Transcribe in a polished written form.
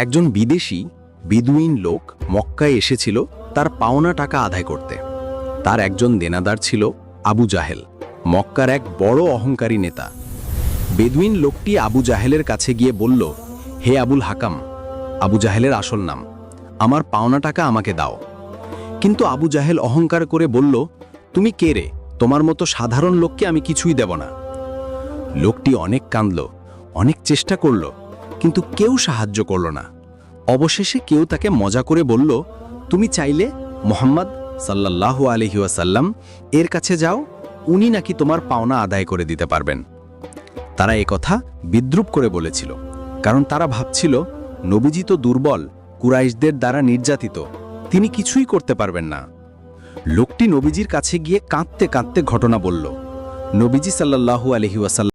একজন বিদেশি বেদুইন লোক মক্কায় এসেছিল তার পাওনা টাকা আদায় করতে। তার একজন দেনাদার ছিল আবু জাহেল, মক্কার এক বড় অহংকারী নেতা। বেদুইন লোকটি আবু জাহেলের কাছে গিয়ে বলল, হে আবুল হাকাম, আবু জাহেলের আসল নাম, আমার পাওনা টাকা আমাকে দাও। কিন্তু আবু জাহেল অহংকার করে বলল, তুমি কে রে? তোমার মতো সাধারণ লোককে আমি কিছুই দেব না। লোকটি অনেক কাঁদল, অনেক চেষ্টা করল, কিন্তু কেউ সাহায্য করল না। অবশেষে কেউ তাকে মজা করে বলল, তুমি চাইলে মুহাম্মদ সাল্লাল্লাহু আলাইহি ওয়াসাল্লাম এর কাছে যাও, উনি নাকি তোমার পাওনা আদায় করে দিতে পারবেন। তারা একথা বিদ্রূপ করে বলেছিল, কারণ তারা ভাবছিল নবীজি তো দুর্বল, কুরাইশদের দ্বারা নির্যাতিত, তিনি কিছুই করতে পারবেন না। লোকটি নবীজির কাছে গিয়ে কাঁদতে কাঁদতে ঘটনা বলল। নবীজি সাল্লাল্লাহু আলাইহি ওয়াসাল্লাম